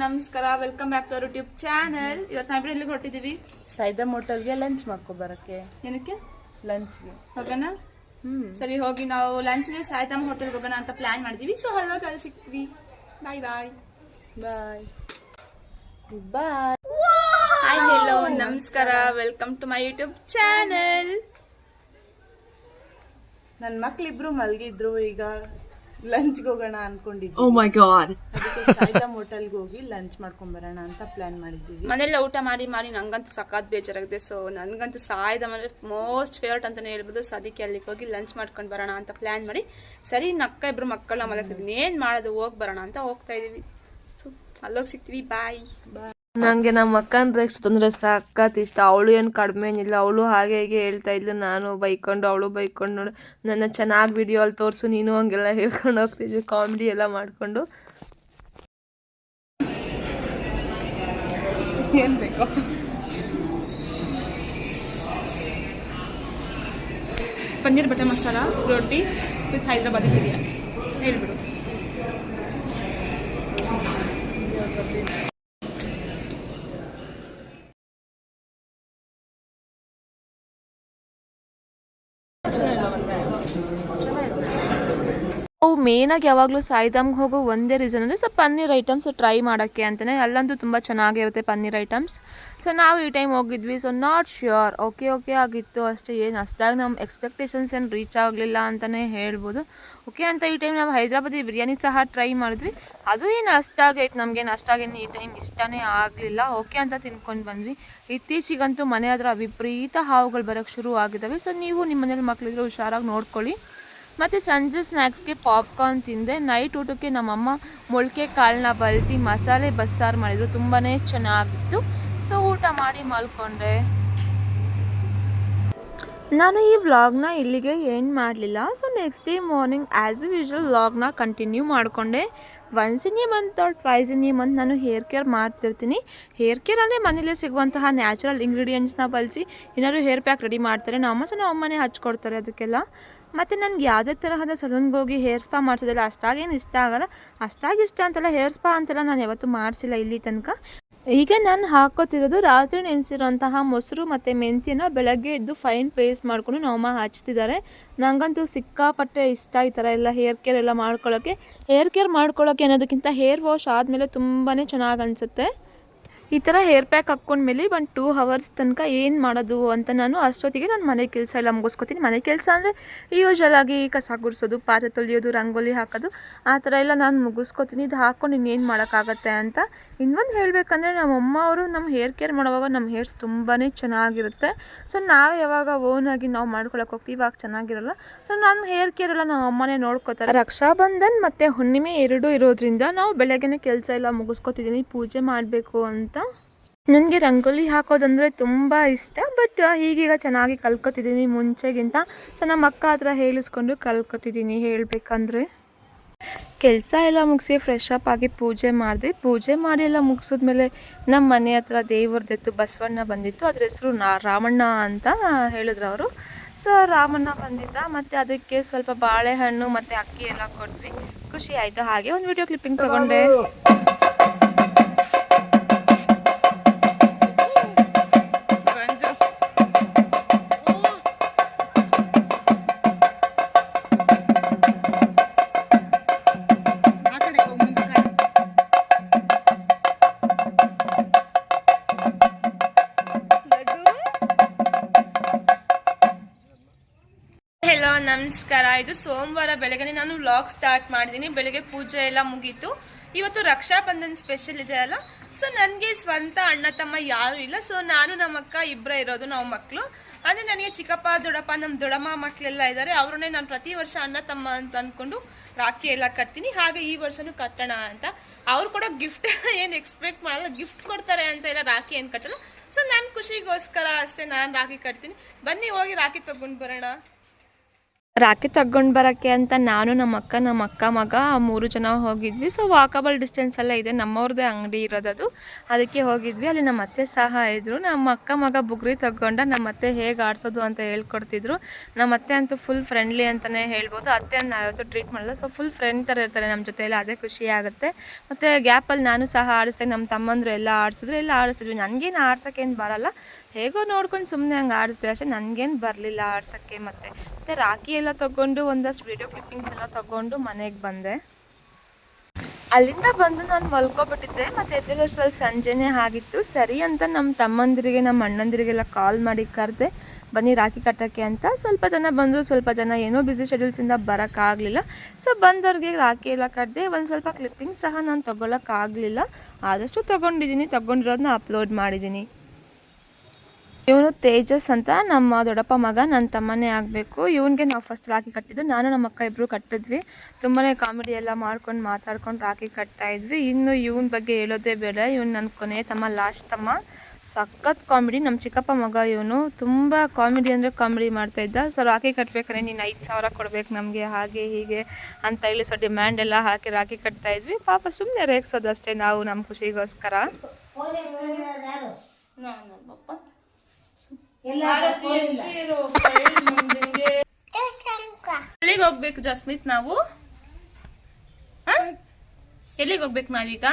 ನಮಸ್ಕಾರ, welcome back to our YouTube channel. ಇವತ್ತು ನಾವಿಬ್ರು ಎಲ್ಲಿಗೆ ಹೊರಟಿದ್ದೀವಿ? ಸೈದಮ್ ಹೋಟೆಲ್ಗೆ ಲಂಚ್ ಮಾಡ್ಕೊಬರಕ್ಕೆ. ಏನಕ್ಕೆ? ಲಂಚ್ಗೆ ಹೋಗೋಣ. ಸರಿ, ಹೋಗಿ ನಾವು ಲಂಚ್ಗೆ ಸಾಯ್ತಮ್ ಹೋಟೆಲ್ಗೆ ಹೋಗೋಣ ಅಂತ ಪ್ಲಾನ್ ಮಾಡಿದೀವಿ. ಸೊ ಅಲ್ಲೋಗಿ ಅಲ್ಲಿ ಸಿಗ್ತೀವಿ. Bye bye bye bye. Hi, hello, ನಮಸ್ಕಾರ, welcome to my YouTube channel. ನನ್ನ ಮಕ್ಳಿಬ್ರು ಮಲ್ಗಿದ್ರು. ಈಗ ಲಂಚ್ಗೆ ಹೋಗೋಣ ಅನ್ಕೊಂಡಿದ್ವಿ. ಓ ಮೈ ಗಾಡ್. ಅದಕ್ಕೆ ಸೈದಮ್ ಹೋಟೆಲ್ಗೆ ಹೋಗಿ ಲಂಚ್ ಮಾಡ್ಕೊಂಬರೋಣ ಅಂತ ಪ್ಲಾನ್ ಮಾಡಿದ್ದೀವಿ. ಮನೆಯಲ್ಲ ಊಟ ಮಾಡಿ ನಂಗಂತೂ ಸಖತ್ ಬೇಜಾರಾಗಿದೆ. ಸೊ ನನ್ಗಂತೂ ಸಾಯ್ದಮ್ ಅಂದ್ರೆ ಮೋಸ್ಟ್ ಫೇವ್ರೇಟ್ ಅಂತಾನೆ ಹೇಳ್ಬೋದು. ಸೊ ಅದಕ್ಕೆ ಅಲ್ಲಿಗೆ ಹೋಗಿ ಲಂಚ್ ಮಾಡ್ಕೊಂಡು ಬರೋಣ ಅಂತ ಪ್ಲಾನ್ ಮಾಡಿ, ಸರಿ ನಕ್ಕ ಇಬ್ರು ಮಕ್ಕಳನ್ನ ಮಲಗಿಸಿದ್ವಿ, ಏನ್ ಮಾಡೋದು, ಹೋಗಿ ಬರೋಣ ಅಂತ ಹೋಗ್ತಾ ಇದೀವಿ. ಸೊ ಅಲ್ಲೋಗಿ ಸಿಗ್ತೀವಿ. ಬಾಯ್ ಬಾಯ್. ನನಗೆ ನಮ್ಮ ಅಕ್ಕನ ಅಂದರೆ ಸಖತ್ ಇಷ್ಟ. ಅವಳು ಏನು ಕಡಿಮೆ ಏನಿಲ್ಲ, ಅವಳು ಹಾಗೆ ಹೀಗೆ ಹೇಳ್ತಾ ಇದ್ಲು. ನಾನು ಬೈಕೊಂಡು ಅವಳು ಬೈಕೊಂಡು ನೋಡು, ನನ್ನ ಚೆನ್ನಾಗಿ ವಿಡಿಯೋ ಅಲ್ಲಿ ತೋರಿಸು ನೀನು ಹಂಗೆಲ್ಲ ಹೇಳ್ಕೊಂಡು ಹೋಗ್ತಿದ್ವಿ, ಕಾಮಿಡಿ ಎಲ್ಲ ಮಾಡಿಕೊಂಡು. ಏನು ಬೇಕು? Paneer butter masala, roti with Hyderabadi biryani. ಹೇಳ್ಬಿಡು. ಅವು ಮೇನಾಗಿ ಯಾವಾಗಲೂ ಸಾಯ್ದಮ್ಗೆ ಹೋಗೋ ಒಂದೇ ರೀಸನ್ ಅಂದರೆ ಸ್ವಲ್ಪ ಪನ್ನೀರ್ ಐಟಮ್ಸ್ ಟ್ರೈ ಮಾಡೋಕ್ಕೆ ಅಂತಲೇ. ಅಲ್ಲಂತೂ ತುಂಬ ಚೆನ್ನಾಗಿರುತ್ತೆ ಪನ್ನೀರ್ ಐಟಮ್ಸ್. ಸೊ ನಾವು ಈ ಟೈಮ್ ಹೋಗಿದ್ವಿ. ಸೊ ನಾಟ್ ಶ್ಯೂರ್, ಓಕೆ ಆಗಿತ್ತು ಅಷ್ಟೇ. ಏನು ಅಷ್ಟಾಗಿ ನಮ್ಮ ಎಕ್ಸ್ಪೆಕ್ಟೇಷನ್ಸ್ ಏನು ರೀಚ್ ಆಗಲಿಲ್ಲ ಅಂತಲೇ ಹೇಳ್ಬೋದು. ಓಕೆ ಅಂತ ಈ ಟೈಮ್ ನಾವು ಹೈದ್ರಾಬಾದಿ ಬಿರಿಯಾನಿ ಸಹ ಟ್ರೈ ಮಾಡಿದ್ವಿ. ಅದು ಏನು ಅಷ್ಟಾಗೈತೆ, ನಮಗೇನು ಅಷ್ಟಾಗೇನು ಈ ಟೈಮ್ ಇಷ್ಟನೇ ಆಗಲಿಲ್ಲ. ಓಕೆ ಅಂತ ತಿನ್ಕೊಂಡು ಬಂದ್ವಿ. ಇತ್ತೀಚೆಗಂತೂ ಮನೆ ಹತ್ರ ವಿಪರೀತ ಹಾವುಗಳು ಬರೋಕ್ಕೆ ಶುರು ಆಗಿದ್ದಾವೆ. ಸೊ ನೀವು ನಿಮ್ಮ ಮನೇಲಿ ಮಕ್ಕಳಿದ್ರೆ ಹುಷಾರಾಗಿ ನೋಡ್ಕೊಳ್ಳಿ. ಮತ್ತು ಸಂಜೆ ಸ್ನ್ಯಾಕ್ಸ್ಗೆ ಪಾಪ್ಕಾರ್ನ್ ತಿಂದೆ. ನೈಟ್ ಊಟಕ್ಕೆ ನಮ್ಮಮ್ಮ ಮೊಳಕೆ ಕಾಳನ್ನ ಬಳಸಿ ಮಸಾಲೆ ಬಸ್ಸಾರು ಮಾಡಿದರು, ತುಂಬಾ ಚೆನ್ನಾಗಿತ್ತು. ಸೊ ಊಟ ಮಾಡಿ ಮಲ್ಕೊಂಡೆ. ನಾನು ಈ ವ್ಲಾಗ್ನ ಇಲ್ಲಿಗೆ ಎಂಡ್ ಮಾಡಲಿಲ್ಲ. So next day morning as usual ವ್ಲಾಗ್ನ ಕಂಟಿನ್ಯೂ ಮಾಡಿಕೊಂಡೆ. Once in a month or twice in a month ನಾನು ಹೇರ್ ಕೇರ್ ಮಾಡ್ತಿರ್ತೀನಿ. ಹೇರ್ ಕೇರ್ ಅಂದರೆ ಮನೇಲಿ ಸಿಗುವಂತಹ ನ್ಯಾಚುರಲ್ ಇಂಗ್ರೀಡಿಯೆಂಟ್ಸ್ನ ಬಳಸಿ ಏನಾದರೂ ಹೇರ್ ಪ್ಯಾಕ್ ರೆಡಿ ಮಾಡ್ತಾರೆ ನಮ್ಮ. ಸೊ ನಮ್ಮಮ್ಮನೇ ಹಚ್ಕೊಡ್ತಾರೆ ಅದಕ್ಕೆಲ್ಲ. ಮತ್ತು ನನಗೆ ಯಾವುದೇ ತರಹದ ಸಲೂನ್ಗೆ ಹೋಗಿ ಹೇರ್ ಸ್ಪಾ ಮಾಡ್ಸೋದಿಲ್ಲ, ಅಷ್ಟಾಗೇನು ಇಷ್ಟ ಆಗಲ್ಲ. ಅಷ್ಟಾಗಿ ಇಷ್ಟ ಅಂತೆಲ್ಲ ಹೇರ್ ಸ್ಪಾ ಅಂತೆಲ್ಲ ನಾನು ಯಾವತ್ತೂ ಮಾಡಿಸಿಲ್ಲ ಇಲ್ಲಿ ತನಕ. ಈಗ ನಾನು ಹಾಕೋತಿರೋದು ರಾತ್ರಿ ನೆನೆಸಿರೋಂತಹ ಮೊಸರು ಮತ್ತು ಮೆಂತ್ಯನ ಬೆಳಗ್ಗೆ ಎದ್ದು ಫೈನ್ ಪೇಸ್ಟ್ ಮಾಡಿಕೊಂಡು ನಮ್ಮಮ್ಮ ಹಚ್ತಿದ್ದಾರೆ. ನನಗಂತೂ ಸಿಕ್ಕಾಪಟ್ಟೆ ಇಷ್ಟ ಈ ಥರ ಎಲ್ಲ ಹೇರ್ ಕೇರ್ ಎಲ್ಲ ಮಾಡ್ಕೊಳ್ಳೋಕ್ಕೆ. ಹೇರ್ ಕೇರ್ ಮಾಡ್ಕೊಳ್ಳೋಕ್ಕೆ ಅನ್ನೋದಕ್ಕಿಂತ ಹೇರ್ ವಾಶ್ ಆದಮೇಲೆ ತುಂಬಾ ಚೆನ್ನಾಗಿ ಅನಿಸುತ್ತೆ. ಈ ಥರ ಹೇರ್ ಪ್ಯಾಕ್ ಹಾಕ್ಕೊಂಡ್ಮೇಲೆ 1-2 hours ತನಕ ಏನು ಮಾಡೋದು ಅಂತ ನಾನು ಅಷ್ಟೊತ್ತಿಗೆ ನಾನು ಮನೆ ಕೆಲಸ ಎಲ್ಲ ಮುಗಿಸ್ಕೊತೀನಿ. ಮನೆ ಕೆಲಸ ಅಂದರೆ ಯೂಶ್ವಲಾಗಿ ಕಸ ಗುಡಿಸೋದು, ಪಾತ್ರೆ ತೊಳೆಯೋದು, ರಂಗೋಲಿ ಹಾಕೋದು, ಆ ಥರ ಎಲ್ಲ ನಾನು ಮುಗಿಸ್ಕೊತೀನಿ. ಇದು ಹಾಕ್ಕೊಂಡು ಇನ್ನೇನು ಮಾಡೋಕ್ಕಾಗತ್ತೆ ಅಂತ. ಇನ್ನೊಂದು ಹೇಳಬೇಕಂದ್ರೆ ನಮ್ಮಮ್ಮ ಅವರು ನಮ್ಮ ಹೇರ್ ಕೇರ್ ಮಾಡುವಾಗ ನಮ್ಮ ಹೇರ್ಸ್ ತುಂಬಾ ಚೆನ್ನಾಗಿರುತ್ತೆ. ಸೊ ನಾವು ಯಾವಾಗ ಓನಾಗಿ ನಾವು ಮಾಡ್ಕೊಳಕ್ಕೆ ಹೋಗ್ತೀವಿ ಇವಾಗ ಚೆನ್ನಾಗಿರಲ್ಲ. ಸೊ ನನ್ನ ಹೇರ್ ಕೇರ್ ಎಲ್ಲ ನಮ್ಮ ಅಮ್ಮನೇ ನೋಡ್ಕೋತಾರೆ. ರಕ್ಷಾಬಂಧನ್ ಮತ್ತು ಹುಣ್ಣಿಮೆ ಎರಡೂ ಇರೋದ್ರಿಂದ ನಾವು ಬೆಳಗ್ಗೆನೇ ಕೆಲಸ ಎಲ್ಲ ಮುಗಿಸ್ಕೊತಿದ್ದೀನಿ, ಪೂಜೆ ಮಾಡಬೇಕು ಅಂತ. ನನಗೆ ರಂಗೋಲಿ ಹಾಕೋದಂದರೆ ತುಂಬ ಇಷ್ಟ. ಬಟ್ ಈಗೀಗ ಚೆನ್ನಾಗಿ ಕಲ್ತ್ಕೊತಿದ್ದೀನಿ ಮುಂಚೆಗಿಂತ. ಸೊ ನಮ್ಮ ಅಕ್ಕ ಹತ್ರ ಹೇಳಿಸ್ಕೊಂಡು ಕಲ್ತ್ಕೊತಿದ್ದೀನಿ ಹೇಳಬೇಕಂದ್ರೆ. ಕೆಲಸ ಎಲ್ಲ ಮುಗಿಸಿ ಫ್ರೆಶ್ ಅಪ್ ಆಗಿ ಪೂಜೆ ಮಾಡಿದೆ. ಪೂಜೆ ಮಾಡಿ ಎಲ್ಲ ಮುಗಿಸಿದ್ಮೇಲೆ ನಮ್ಮ ಮನೆ ಹತ್ರ ದೇವ್ರದ್ದೆತ್ತು ಬಸವಣ್ಣ ಬಂದಿತ್ತು. ಅದ್ರ ಹೆಸರು ರಾಮಣ್ಣ ಅಂತ ಹೇಳಿದ್ರು ಅವರು. ಸೊ ರಾಮಣ್ಣ ಬಂದಿದ್ದ, ಮತ್ತು ಅದಕ್ಕೆ ಸ್ವಲ್ಪ ಬಾಳೆಹಣ್ಣು ಮತ್ತು ಅಕ್ಕಿ ಎಲ್ಲ ಕೊಟ್ವಿ. ಖುಷಿ ಆಯಿತು. ಹಾಗೆ ಒಂದು ವಿಡಿಯೋ ಕ್ಲಿಪ್ಪಿಂಗ್ ತಗೊಂಡೆ. ಹೆಲೋ, ನಮಸ್ಕಾರ. ಇದು ಸೋಮವಾರ ಬೆಳಗ್ಗೆ ನಾನು ವ್ಲಾಗ್ ಸ್ಟಾರ್ಟ್ ಮಾಡಿದ್ದೀನಿ. ಬೆಳಗ್ಗೆ ಪೂಜೆ ಎಲ್ಲ ಮುಗೀತು. ಇವತ್ತು ರಕ್ಷಾಬಂಧನ್ ಸ್ಪೆಷಲ್ ಇದೆ ಅಲ್ಲ. ಸೊ ನನಗೆ ಸ್ವಂತ ಅಣ್ಣ ತಮ್ಮ ಯಾರೂ ಇಲ್ಲ. ಸೊ ನಾನು ನಮ್ಮ ಅಕ್ಕ ಇಬ್ಬರೇ ಇರೋದು ನಾವು ಮಕ್ಕಳು. ಅಂದರೆ ನನಗೆ ಚಿಕ್ಕಪ್ಪ ದೊಡ್ಡಪ್ಪ ನಮ್ಮ ದೊಡ್ಡಮ್ಮ ಮಕ್ಕಳೆಲ್ಲ ಇದ್ದಾರೆ. ಅವ್ರನ್ನೇ ನಾನು ಪ್ರತಿ ವರ್ಷ ಅಣ್ಣ ತಮ್ಮ ಅಂತ ಅಂದ್ಕೊಂಡು ರಾಖಿ ಎಲ್ಲ ಕಟ್ತೀನಿ. ಹಾಗೆ ಈ ವರ್ಷನೂ ಕಟ್ಟೋಣ ಅಂತ. ಅವ್ರು ಕೊಡೋ ಗಿಫ್ಟ್ ಏನು ಎಕ್ಸ್ಪೆಕ್ಟ್ ಮಾಡಲ್ಲ, ಗಿಫ್ಟ್ ಕೊಡ್ತಾರೆ ಅಂತ ಎಲ್ಲ ರಾಖಿ ಏನು ಕಟ್ಟಲ್ಲ. ಸೊ ನನ್ನ ಖುಷಿಗೋಸ್ಕರ ಅಷ್ಟೇ ನಾನು ರಾಖಿ ಕಟ್ತೀನಿ. ಬನ್ನಿ ಹೋಗಿ ರಾಖಿ ತಗೊಂಡು ಬರೋಣ. ರಾಖಿ ತಗೊಂಡು ಬರೋಕ್ಕೆ ಅಂತ ನಾನು ನಮ್ಮ ಅಕ್ಕ ಮಗ 3 ಜನ ಹೋಗಿದ್ವಿ. ಸೊ ವಾಕಬಲ್ ಡಿಸ್ಟೆನ್ಸ್ ಎಲ್ಲ ಇದೆ, ನಮ್ಮವ್ರದ್ದೇ ಅಂಗಡಿ ಇರೋದದು, ಅದಕ್ಕೆ ಹೋಗಿದ್ವಿ. ಅಲ್ಲಿ ನಮ್ಮ ಅತ್ತೆ ಸಹ ಇದ್ದರು. ನಮ್ಮ ಅಕ್ಕ ಮಗ ಬುಗ್ರಿ ತಗೊಂಡ ನಮ್ಮ ಅತ್ತೆ ಹೇಗೆ ಆಡಿಸೋದು ಅಂತ ಹೇಳ್ಕೊಡ್ತಿದ್ರು. ನಮ್ಮ ಅತ್ತೆ ಅಂತೂ ಫುಲ್ ಫ್ರೆಂಡ್ಲಿ ಅಂತಲೇ ಹೇಳ್ಬೋದು. ಅತ್ತೆ ನಾವು ಯಾವತ್ತೂ ಟ್ರೀಟ್ ಮಾಡಲ್ಲ, ಸೊ ಫುಲ್ ಫ್ರೆಂಡ್ ಥರ ಇರ್ತಾರೆ ನಮ್ಮ ಜೊತೆಯಲ್ಲಿ, ಅದೇ ಖುಷಿ ಆಗುತ್ತೆ. ಮತ್ತು ಗ್ಯಾಪಲ್ಲಿ ನಾನು ಸಹ ಆಡಿಸ್ದೆ, ನಮ್ಮ ತಮ್ಮಂದರು ಎಲ್ಲ ಆಡಿಸಿದ್ವಿ. ನನಗೇನು ಆಡ್ಸೋಕ್ಕೇನು ಬರಲ್ಲ, ಹೇಗೋ ನೋಡ್ಕೊಂಡು ಸುಮ್ಮನೆ ಹಂಗೆ ಆಡಿಸ್ದೆ ಅಷ್ಟೇ, ನನಗೇನು ಬರಲಿಲ್ಲ ಆಡ್ಸೋಕ್ಕೆ. ಮತ್ತು ರಾಖಿ ಎಲ್ಲ ತೊಗೊಂಡು ಒಂದಷ್ಟು ವಿಡಿಯೋ ಕ್ಲಿಪ್ಪಿಂಗ್ಸ್ ಎಲ್ಲ ತೊಗೊಂಡು ಮನೆಗೆ ಬಂದೆ. ಅಲ್ಲಿಂದ ಬಂದು ನಾನು ಮಲ್ಕೊಬಿಟ್ಟಿದ್ದೆ. ಮತ್ತು ಎದ್ದೇಳೋಷ್ಟರಲ್ಲಿ ಸಂಜೆನೇ ಆಗಿತ್ತು. ಸರಿ ಅಂತ ನಮ್ಮ ತಮ್ಮಂದಿರಿಗೆ ನಮ್ಮ ಅಣ್ಣಂದಿರಿಗೆಲ್ಲ ಕಾಲ್ ಮಾಡಿ ಕರೆದೆ, ಬನ್ನಿ ರಾಖಿ ಕಟ್ಟೋಕ್ಕೆ ಅಂತ. ಸ್ವಲ್ಪ ಜನ ಬಂದರು, ಸ್ವಲ್ಪ ಜನ ಏನೋ ಬ್ಯುಸಿ ಶೆಡ್ಯೂಲ್ಸಿಂದ ಬರೋಕ್ಕಾಗಲಿಲ್ಲ. ಸೊ ಬಂದವ್ರಿಗೆ ರಾಖಿ ಎಲ್ಲ ಕಟ್ಟಿದೆ. ಒಂದು ಸ್ವಲ್ಪ ಕ್ಲಿಪ್ಪಿಂಗ್ಸ್ ಸಹ ನಾನು ತೊಗೊಳಕ್ಕಾಗಲಿಲ್ಲ, ಆದಷ್ಟು ತೊಗೊಂಡಿರೋದನ್ನ ಅಪ್ಲೋಡ್ ಮಾಡಿದ್ದೀನಿ. ಇವನು ತೇಜಸ್ ಅಂತ ನಮ್ಮ ದೊಡ್ಡಪ್ಪ ಮಗ, ನನ್ನ ತಮ್ಮನೇ ಆಗಬೇಕು. ಇವನಿಗೆ ನಾವು ಫಸ್ಟ್ ರಾಖಿ ಕಟ್ಟಿದ್ದು, ನಾನು ನಮ್ಮ ಅಕ್ಕ ಇಬ್ಬರು ಕಟ್ಟಿದ್ವಿ. ತುಂಬಾ ಕಾಮಿಡಿ ಎಲ್ಲ ಮಾಡ್ಕೊಂಡು ಮಾತಾಡ್ಕೊಂಡು ರಾಖಿ ಕಟ್ತಾಯಿದ್ವಿ. ಇನ್ನು ಇವನ ಬಗ್ಗೆ ಹೇಳೋದೇ ಬೇಡ, ಇವನು ನನ್ನ ಕೊನೆ ತಮ್ಮ, ಲಾಸ್ಟ್ ತಮ್ಮ, ಸಖತ್ ಕಾಮಿಡಿ. ನಮ್ಮ ಚಿಕ್ಕಪ್ಪ ಮಗ ಇವನು, ತುಂಬ ಕಾಮಿಡಿ ಅಂದರೆ ಕಾಮಿಡಿ ಮಾಡ್ತಾಯಿದ್ದ. ಸೊ ರಾಖಿ ಕಟ್ಟಬೇಕಾದ್ರೆ ನೀನು 5,000 ಕೊಡಬೇಕು ನಮಗೆ, ಹಾಗೆ ಹೀಗೆ ಅಂತ ಹೇಳಿ ಸೊ ಡಿಮ್ಯಾಂಡ್ ಎಲ್ಲ ಹಾಕಿ ರಾಖಿ ಕಟ್ತಾಯಿದ್ವಿ. ಪಾಪ ಸುಮ್ಮನೆ ರೇಗಿಸೋದು ಅಷ್ಟೇ ನಾವು, ನಮ್ಮ ಖುಷಿಗೋಸ್ಕರ. ಎಲ್ಲಿಗೆ ಹೋಗ್ಬೇಕು ಜಸ್ಮಿತ್ ನಾವು? ಎಲ್ಲಿಗೆ ಹೋಗ್ಬೇಕು ನಾವೀಗ?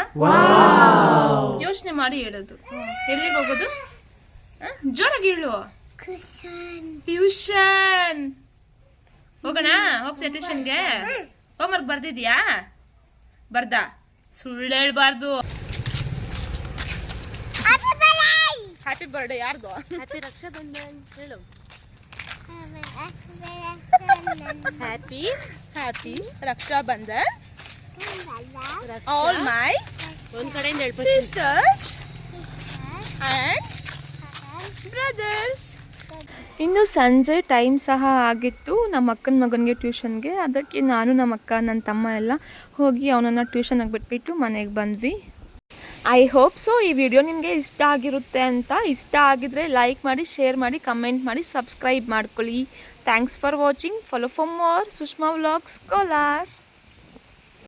ಯೋಚನೆ ಮಾಡಿ ಹೇಳೋದು. ಎಲ್ಲಿಗೆ ಹೋಗೋದು? ಜೋರಾಗಿ ಹೇಳು. ಟ್ಯೂಷನ್ ಹೋಗೋಣ. ಹೋಗ್ತೀಯ ಟ್ಯೂಷನ್ಗೆ? ಹೋಮ್ವರ್ಕ್ ಬರ್ದಿದ್ಯಾ? ಬರ್ದ? ಸುಳ್ಳು ಹೇಳ್ಬಾರ್ದು. ಹ್ಯಾಪಿ ಬರ್ಡೇ ಯಾರ್ದು? ಹ್ಯಾಪಿ ರಕ್ಷಾ ಬಂಧನ್ ಹೇಳು. Happy Raksha Bandhan all my sisters and brothers. ಇನ್ನು ಸಂಜೆ ಟೈಮ್ ಸಹ ಆಗಿತ್ತು. ನಮ್ಮ ಅಕ್ಕನ ಮಗನಿಗೆ ಟ್ಯೂಷನ್ಗೆ, ಅದಕ್ಕೆ ನಾನು ನಮ್ಮ ಅಕ್ಕ ನನ್ನ ತಮ್ಮ ಎಲ್ಲ ಹೋಗಿ ಅವನನ್ನು ಟ್ಯೂಷನ್ಗೆ ಬಿಟ್ಬಿಟ್ಟು ಮನೆಗೆ ಬಂದ್ವಿ. ಐ ಹೋಪ್ ಸೊ ಈ ವಿಡಿಯೋ ನಿಮಗೆ ಇಷ್ಟ ಆಗಿರುತ್ತೆ ಅಂತ. ಇಷ್ಟ ಆಗಿದ್ರೆ ಲೈಕ್ ಮಾಡಿ, ಶೇರ್ ಮಾಡಿ, ಕಮೆಂಟ್ ಮಾಡಿ, ಸಬ್ಸ್ಕ್ರೈಬ್ ಮಾಡ್ಕೊಳ್ಳಿ. Thanks for watching. Follow for more Sushma vlogs Kolar.